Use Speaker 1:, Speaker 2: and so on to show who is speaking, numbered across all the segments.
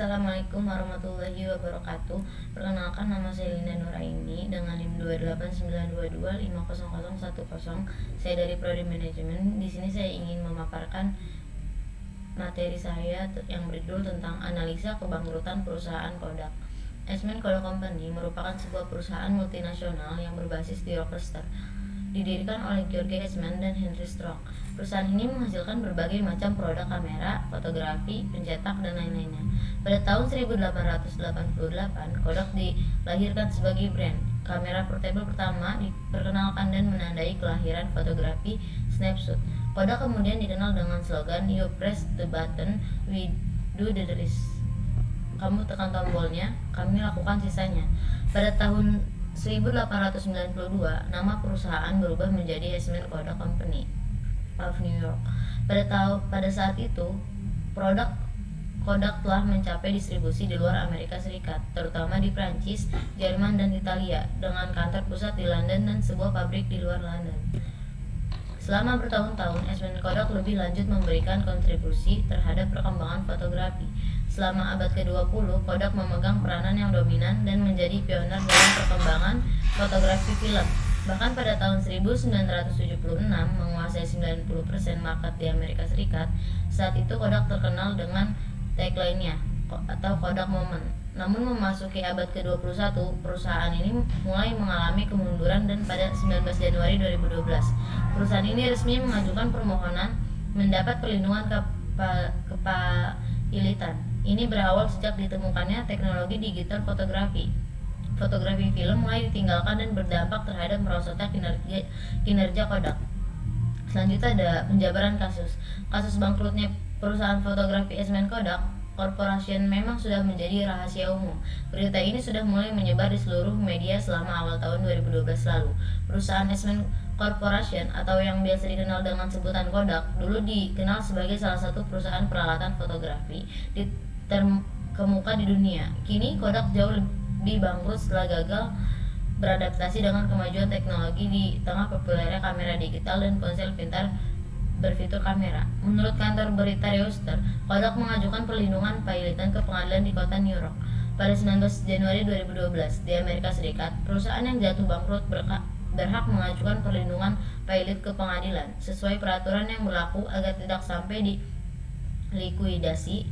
Speaker 1: Assalamualaikum warahmatullahi wabarakatuh. Perkenalkan, nama saya Linda Nuraini dengan NIM 28922500010. Saya dari Prodi Manajemen. Di sini saya ingin memaparkan materi saya yang berjudul tentang analisa kebangkrutan perusahaan Kodak. Eastman Kodak Company merupakan sebuah perusahaan multinasional yang berbasis di Rochester, didirikan oleh George Eastman dan Henry Strong. Perusahaan ini menghasilkan berbagai macam produk kamera, fotografi, pencetak, dan lain-lainnya. Pada tahun 1888, Kodak dilahirkan sebagai brand kamera portable pertama diperkenalkan dan menandai kelahiran fotografi snapshot. Kodak kemudian dikenal dengan slogan "You press the button, we do the rest." Kamu tekan tombolnya, kami lakukan sisanya. Pada tahun 1892, nama perusahaan berubah menjadi Eastman Kodak Company of New York. Pada saat itu, produk Kodak telah mencapai distribusi di luar Amerika Serikat, terutama di Prancis, Jerman, dan Italia, dengan kantor pusat di London dan sebuah pabrik di luar London. Selama bertahun-tahun, Eastman Kodak lebih lanjut memberikan kontribusi terhadap perkembangan fotografi. Selama abad ke-20, Kodak memegang peranan yang dominan dan menjadi pioner dalam perkembangan fotografi film. Bahkan pada tahun 1976 menguasai 90% market di Amerika Serikat. Saat itu Kodak terkenal dengan tagline-nya atau Kodak Moment. Namun memasuki abad ke-21, perusahaan ini mulai mengalami kemunduran dan pada 19 Januari 2012, perusahaan ini resmi mengajukan permohonan mendapat perlindungan kepailitan. Ini berawal sejak ditemukannya teknologi digital fotografi. Fotografi film mulai ditinggalkan dan berdampak terhadap merosotnya kinerja Kodak. Selanjutnya ada penjabaran kasus. Kasus bangkrutnya perusahaan fotografi Eastman Kodak Corporation memang sudah menjadi rahasia umum. Berita ini sudah mulai menyebar di seluruh media selama awal tahun 2012 lalu. Perusahaan Eastman Corporation atau yang biasa dikenal dengan sebutan Kodak dulu dikenal sebagai salah satu perusahaan peralatan fotografi terkemuka di dunia. Kini Kodak jauh lebih bangkrut setelah gagal beradaptasi dengan kemajuan teknologi di tengah populernya kamera digital dan ponsel pintar berfitur kamera. Menurut kantor berita Reuters, Kodak mengajukan perlindungan pailitan ke pengadilan di kota New York. Pada 19 Januari 2012 di Amerika Serikat, perusahaan yang jatuh bangkrut berhak mengajukan perlindungan pailit ke pengadilan sesuai peraturan yang berlaku agar tidak sampai di likuidasi.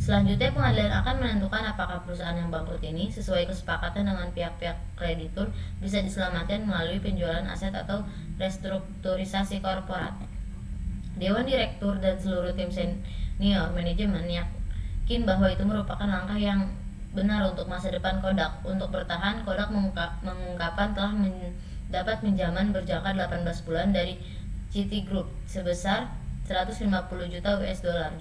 Speaker 1: Selanjutnya pengadilan akan menentukan apakah perusahaan yang bangkrut ini sesuai kesepakatan dengan pihak-pihak kreditur bisa diselamatkan melalui penjualan aset atau restrukturisasi korporat. Dewan Direktur dan seluruh tim senior manajemen yakin bahwa itu merupakan langkah yang benar untuk masa depan Kodak. Untuk bertahan, Kodak mengungkapkan telah mendapat pinjaman berjangka 18 bulan dari Citigroup sebesar 150 juta US dollar.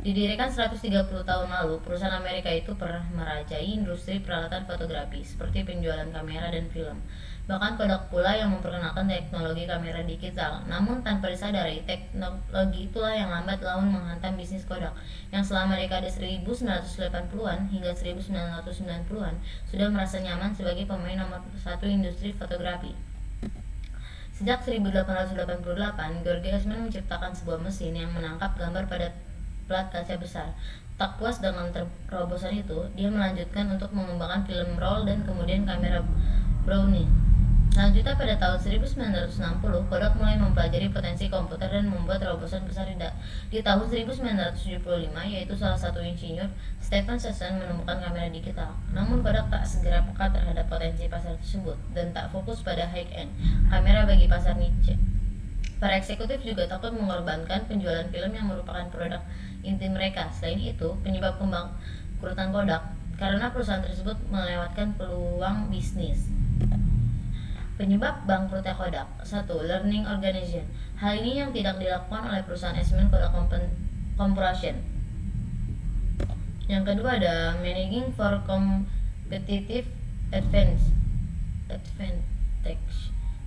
Speaker 1: Didirikan 130 tahun lalu, perusahaan Amerika itu pernah merajai industri peralatan fotografi seperti penjualan kamera dan film. Bahkan Kodak pula yang memperkenalkan teknologi kamera digital. Namun tanpa disadari, teknologi itulah yang lambat laun menghantam bisnis Kodak, yang selama dekade 1980-an hingga 1990-an sudah merasa nyaman sebagai pemain nomor satu industri fotografi. Sejak 1888, George Eastman menciptakan sebuah mesin yang menangkap gambar pada plat kaca besar. Tak puas dengan terobosan itu, dia melanjutkan untuk mengembangkan film roll dan kemudian kamera Brownie. Selanjutnya pada tahun 1960, Kodak mulai mempelajari potensi komputer dan membuat terobosan besar di tahun 1975, yaitu salah satu insinyur Stephen Sesson menemukan kamera digital. Namun Kodak tak segera peka terhadap potensi pasar tersebut dan tak fokus pada high-end kamera bagi pasar niche. Para eksekutif juga takut mengorbankan penjualan film yang merupakan produk inti mereka. Selain itu, penyebab kebangkrutan Kodak karena perusahaan tersebut melewatkan peluang bisnis. Penyebab bangkrutnya Kodak. 1. Learning organization. Hal ini yang tidak dilakukan oleh perusahaan Eastman Kodak Corporation. Yang kedua ada managing for competitive advantage.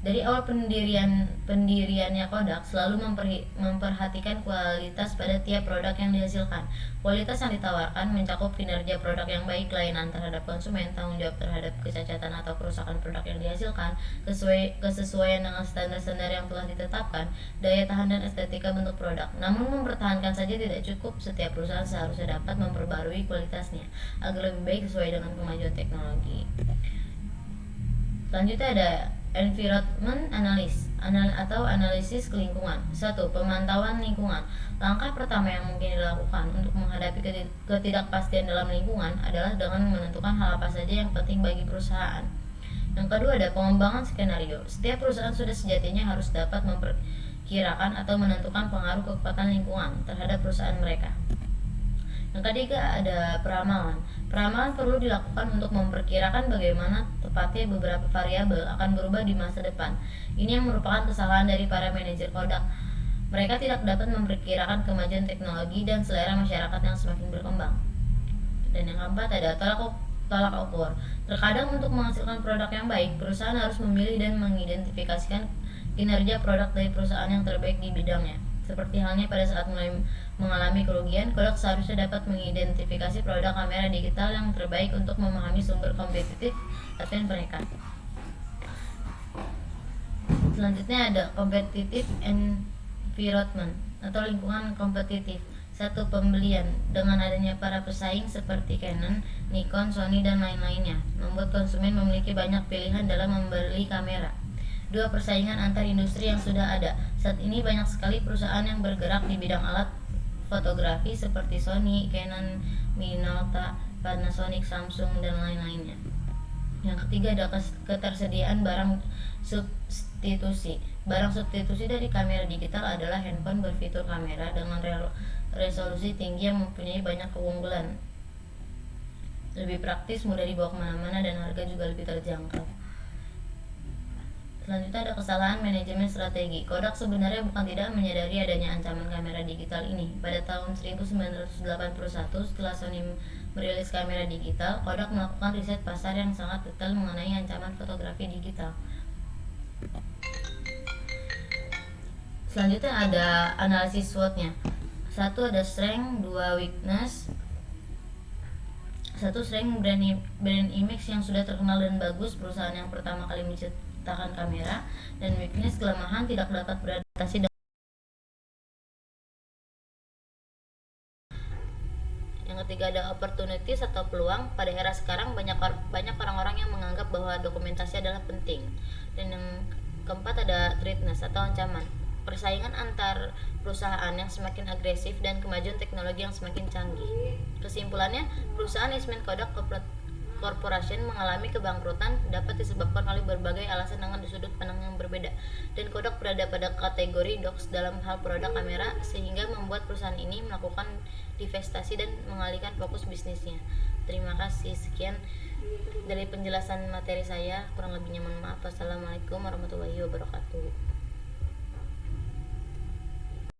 Speaker 1: Dari awal pendiriannya Kodak selalu memperhatikan kualitas pada tiap produk yang dihasilkan. Kualitas yang ditawarkan mencakup kinerja produk yang baik, layanan terhadap konsumen, tanggung jawab terhadap kecacatan atau kerusakan produk yang dihasilkan, kesesuaian dengan standar-standar yang telah ditetapkan, daya tahan dan estetika bentuk produk. Namun mempertahankan saja tidak cukup, setiap perusahaan seharusnya dapat memperbarui kualitasnya agar lebih baik sesuai dengan kemajuan teknologi. Selanjutnya ada environment analysis atau analisis lingkungan. 1. Pemantauan lingkungan. Langkah pertama yang mungkin dilakukan untuk menghadapi ketidakpastian dalam lingkungan adalah dengan menentukan hal apa saja yang penting bagi perusahaan. Yang kedua ada pengembangan skenario. Setiap perusahaan sudah sejatinya harus dapat memperkirakan atau menentukan pengaruh kekuatan lingkungan terhadap perusahaan mereka. Yang ketiga ada peramalan. Peramalan perlu dilakukan untuk memperkirakan bagaimana tepatnya beberapa variabel akan berubah di masa depan. Ini yang merupakan kesalahan dari para manajer Kodak. Mereka tidak dapat memperkirakan kemajuan teknologi dan selera masyarakat yang semakin berkembang. Dan yang keempat ada tolak ukur. Terkadang untuk menghasilkan produk yang baik, perusahaan harus memilih dan mengidentifikasikan kinerja produk dari perusahaan yang terbaik di bidangnya. Seperti halnya pada saat mulai mengalami kerugian, Kodak seharusnya dapat mengidentifikasi produk kamera digital yang terbaik untuk memahami sumber kompetitif advantage mereka. Selanjutnya ada competitive environment atau lingkungan kompetitif. 1. Pembelian. Dengan adanya para pesaing seperti Canon, Nikon, Sony, dan lain-lainnya, membuat konsumen memiliki banyak pilihan dalam membeli kamera. 2. Persaingan antar industri yang sudah ada. Saat ini banyak sekali perusahaan yang bergerak di bidang alat fotografi seperti Sony, Canon, Minolta, Panasonic, Samsung, dan lain-lainnya. Yang ketiga ada ketersediaan barang substitusi. Barang substitusi dari kamera digital adalah handphone berfitur kamera dengan resolusi tinggi yang mempunyai banyak keunggulan. Lebih praktis, mudah dibawa kemana-mana, dan harga juga lebih terjangkau. Selanjutnya ada kesalahan manajemen strategi. Kodak sebenarnya bukan tidak menyadari adanya ancaman kamera digital ini. Pada tahun 1981, setelah Sony merilis kamera digital, Kodak melakukan riset pasar yang sangat detail mengenai ancaman fotografi digital. Selanjutnya ada analisis SWOT-nya. 1. Ada strength, 2. weakness. 1. Strength, brand image yang sudah terkenal dan bagus, perusahaan yang pertama kali menciptakan kamera, dan weakness, kelemahan, tidak dapat beradaptasi dengan. Yang ketiga ada opportunities atau peluang. Pada era sekarang banyak orang-orang yang menganggap bahwa dokumentasi adalah penting. Dan yang keempat ada threatness atau ancaman. Persaingan antar perusahaan yang semakin agresif dan kemajuan teknologi yang semakin canggih. Kesimpulannya, perusahaan Eastman Kodak Corporation mengalami kebangkrutan dapat disebabkan oleh berbagai alasan dengan sudut pandang yang berbeda, dan Kodak berada pada kategori dogs dalam hal produk kamera, sehingga membuat perusahaan ini melakukan divestasi dan mengalihkan fokus bisnisnya. Terima kasih. Sekian dari penjelasan materi saya, kurang lebihnya mohon maaf. Wassalamualaikum warahmatullahi wabarakatuh.